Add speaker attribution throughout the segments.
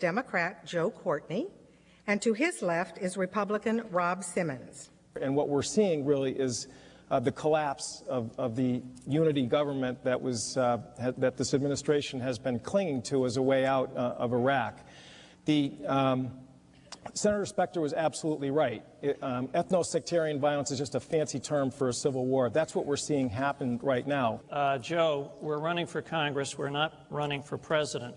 Speaker 1: Democrat Joe Courtney, and to his left is Republican Rob Simmons.
Speaker 2: And what we're seeing really is the collapse of the unity government that that this administration has been clinging to as a way out of Iraq. Senator Specter was absolutely right. Ethno-sectarian violence is just a fancy term for a civil war. That's what we're seeing happen right now.
Speaker 3: Joe, we're running for Congress. We're not running for president.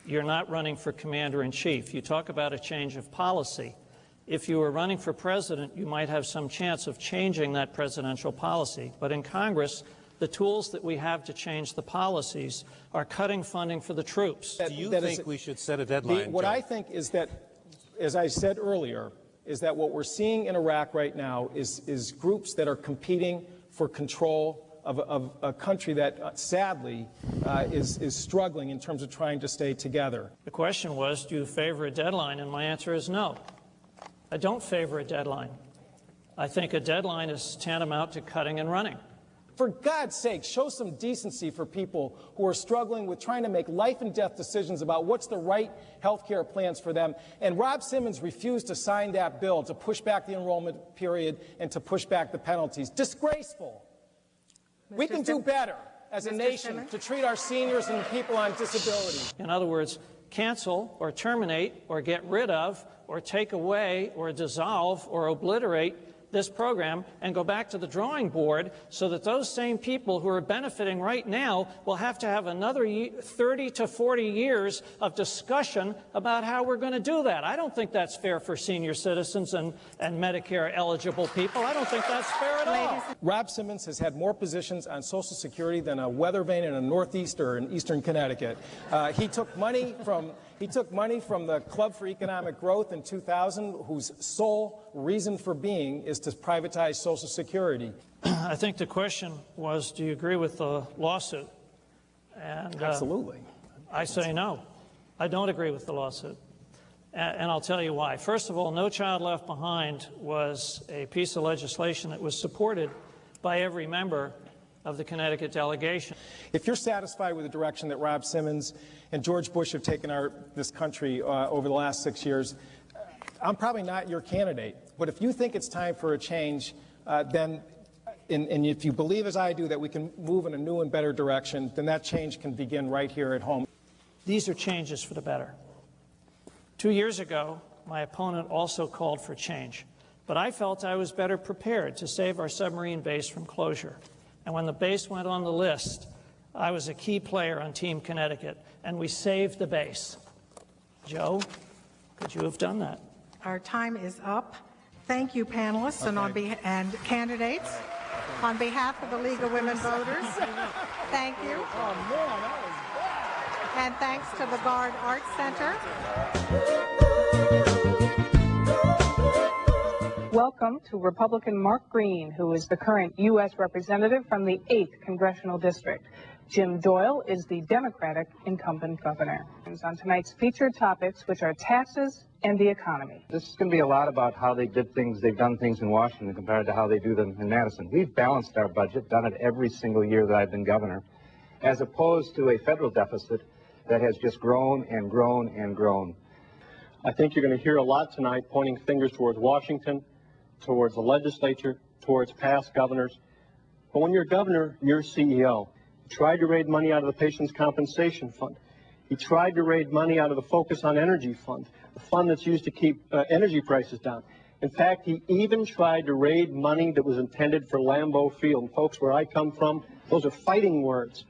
Speaker 3: You're not running for commander-in-chief. You talk about a change of policy. If you were running for president, you might have some chance of changing that presidential policy. But in Congress, the tools that we have to change the policies are cutting funding for the troops.
Speaker 4: Do you think we should set a deadline,
Speaker 2: What
Speaker 4: Joe?
Speaker 2: I think is that, as I said earlier, is that what we're seeing in Iraq right now is groups that are competing for control of a country that, sadly, is struggling in terms of trying to stay together.
Speaker 3: The question was, do you favor a deadline? And my answer is no. I don't favor a deadline. I think a deadline is tantamount to cutting and running.
Speaker 2: For God's sake, show some decency for people who are struggling with trying to make life and death decisions about what's the right health care plans for them. And Rob Simmons refused to sign that bill to push back the enrollment period and to push back the penalties. Disgraceful. We can do better as a nation to treat our seniors and people on disability.
Speaker 3: In other words, cancel or terminate or get rid of or take away or dissolve or obliterate this program and go back to the drawing board so that those same people who are benefiting right now will have to have another 30 to 40 years of discussion about how we're going to do that. I don't think that's fair for senior citizens and Medicare eligible people. I don't think that's fair at all.
Speaker 2: Rob Simmons has had more positions on Social Security than a weather vane in a Northeast or in Eastern Connecticut. He took money from the Club for Economic Growth in 2000, whose sole reason for being is to privatize Social Security.
Speaker 3: I think the question was, do you agree with the lawsuit? And
Speaker 2: absolutely.
Speaker 3: I say no. I don't agree with the lawsuit. And I'll tell you why. First of all, No Child Left Behind was a piece of legislation that was supported by every member of the Connecticut delegation.
Speaker 2: If you're satisfied with the direction that Rob Simmons and George Bush have taken this country over the last 6 years, I'm probably not your candidate. But if you think it's time for a change, and if you believe, as I do, that we can move in a new and better direction, then that change can begin right here at home.
Speaker 3: These are changes for the better. 2 years ago, my opponent also called for change. But I felt I was better prepared to save our submarine base from closure. And when the base went on the list, I was a key player on Team Connecticut, and we saved the base. Joe, could you have done that?
Speaker 1: Our time is up. Thank you, panelists and candidates. On behalf of the League of Women Voters, thank you.
Speaker 2: Oh, man, that was bad.
Speaker 1: And thanks to the Bard Arts Center.
Speaker 5: Welcome to Republican Mark Green, who is the current U.S. Representative from the 8th Congressional District. Jim Doyle is the Democratic incumbent governor. On tonight's featured topics, which are taxes and the economy.
Speaker 6: This is going to be a lot about how they've done things in Washington compared to how they do them in Madison. We've balanced our budget, done it every single year that I've been governor, as opposed to a federal deficit that has just grown and grown and grown.
Speaker 7: I think you're going to hear a lot tonight pointing fingers towards Washington, towards the legislature, towards past governors. But when you're governor, you're CEO. He tried to raid money out of the Patients' Compensation Fund. He tried to raid money out of the Focus on Energy Fund, the fund that's used to keep energy prices down. In fact, he even tried to raid money that was intended for Lambeau Field. And folks, where I come from, those are fighting words.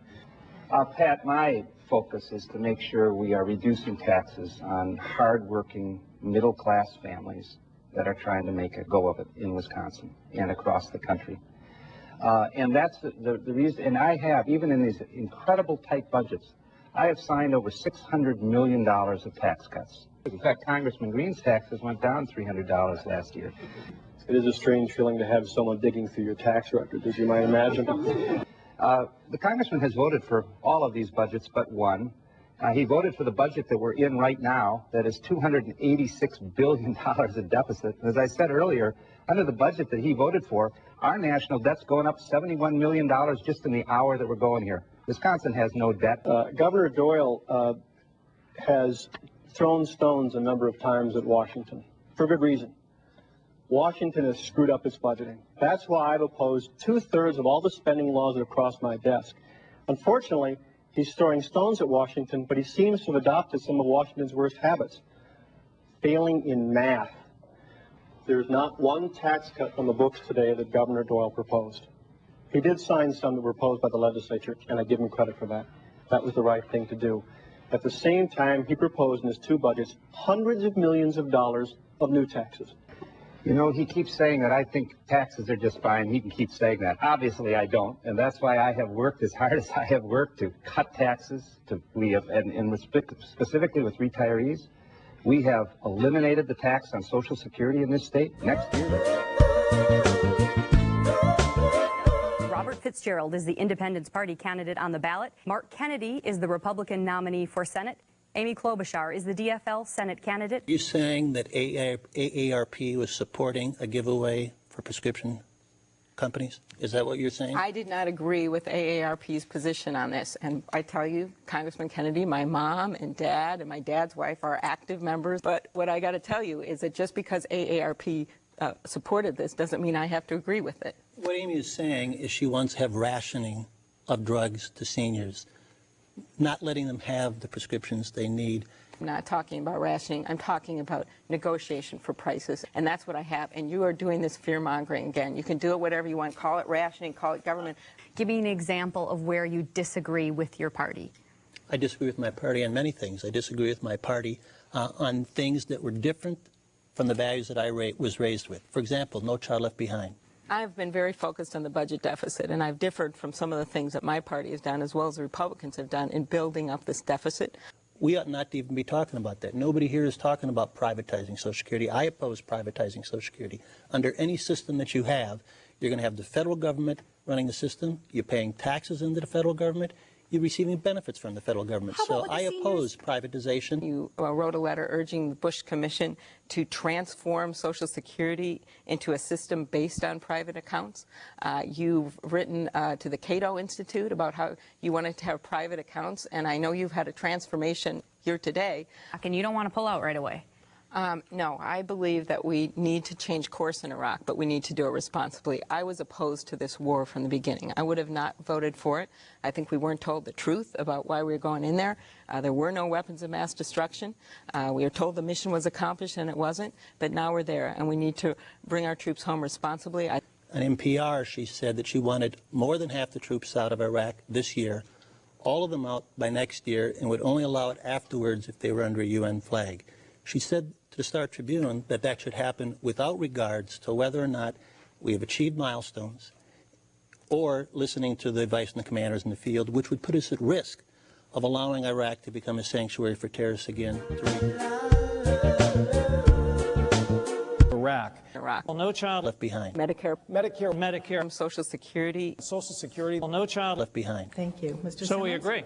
Speaker 6: Pat, my focus is to make sure we are reducing taxes on hardworking middle-class families that are trying to make a go of it in Wisconsin and across the country. And that's the reason, and I have, even in these incredible tight budgets, I have signed over $600 million of tax cuts. In fact, Congressman Green's taxes went down $300 last year.
Speaker 7: It is a strange feeling to have someone digging through your tax records, as you might imagine.
Speaker 6: The congressman has voted for all of these budgets but one. He voted for the budget that we're in right now that is $286 billion of deficit. As I said earlier, under the budget that he voted for, our national debt's going up $71 million just in the hour that we're going here. Wisconsin has no debt.
Speaker 7: Governor Doyle has thrown stones a number of times at Washington, for good reason. Washington has screwed up its budgeting. That's why I've opposed 2/3 of all the spending laws that have crossed my desk. Unfortunately, he's throwing stones at Washington, but he seems to have adopted some of Washington's worst habits. Failing in math. There's not one tax cut on the books today that Governor Doyle proposed. He did sign some that were proposed by the legislature, and I give him credit for that. That was the right thing to do. At the same time, he proposed in his two budgets hundreds of millions of dollars of new taxes.
Speaker 6: You know, he keeps saying that I think taxes are just fine. He can keep saying that. Obviously, I don't, and that's why I have worked as hard as I have worked to cut taxes. And specifically with retirees, we have eliminated the tax on Social Security in this state. Next year.
Speaker 8: Robert Fitzgerald is the Independence Party candidate on the ballot. Mark Kennedy is the Republican nominee for Senate. Amy Klobuchar is the DFL Senate candidate.
Speaker 9: Are you saying that AARP was supporting a giveaway for prescription companies? Is that what you're saying?
Speaker 10: I did not agree with AARP's position on this. And I tell you, Congressman Kennedy, my mom and dad and my dad's wife are active members. But what I got to tell you is that just because AARP supported this doesn't mean I have to agree with it.
Speaker 9: What Amy is saying is she wants to have rationing of drugs to seniors, not letting them have the prescriptions they need.
Speaker 10: I'm not talking about rationing. I'm talking about negotiation for prices. And that's what I have. And you are doing this fear-mongering again. You can do it whatever you want. Call it rationing, call it government.
Speaker 8: Give me an example of where you disagree with your party.
Speaker 9: I disagree with my party on many things. I disagree with my party on things that were different from the values that I was raised with. For example, No Child Left Behind.
Speaker 10: I've been very focused on the budget deficit, and I've differed from some of the things that my party has done, as well as the Republicans have done, in building up this deficit.
Speaker 9: We ought not to even be talking about that. Nobody here is talking about privatizing Social Security. I oppose privatizing Social Security. Under any system that you have, you're going to have the federal government running the system. You're paying taxes into the federal government. You're receiving benefits from the federal government. So I oppose privatization.
Speaker 10: You wrote a letter urging the Bush Commission to transform Social Security into a system based on private accounts. You've written to the Cato Institute about how you wanted to have private accounts, and I know you've had a transformation here today.
Speaker 8: And you don't want to pull out right away.
Speaker 10: No, I believe that we need to change course in Iraq, but we need to do it responsibly. I was opposed to this war from the beginning. I would have not voted for it. I think we weren't told the truth about why we were going in there. There were no weapons of mass destruction. We were told the mission was accomplished, and it wasn't. But now we're there, and we need to bring our troops home responsibly.
Speaker 9: On NPR, she said that she wanted more than half the troops out of Iraq this year, all of them out by next year, and would only allow it afterwards if they were under a UN flag. She said to the Star Tribune that that should happen without regards to whether or not we have achieved milestones or listening to the advice from the commanders in the field, which would put us at risk of allowing Iraq to become a sanctuary for terrorists again.
Speaker 2: Iraq.
Speaker 3: Well, No Child
Speaker 9: Left Behind.
Speaker 3: Medicare,
Speaker 10: Social Security.
Speaker 3: Well, No Child
Speaker 9: Left Behind.
Speaker 1: Thank you, Mr.
Speaker 3: So we
Speaker 1: Simmons.
Speaker 3: agree.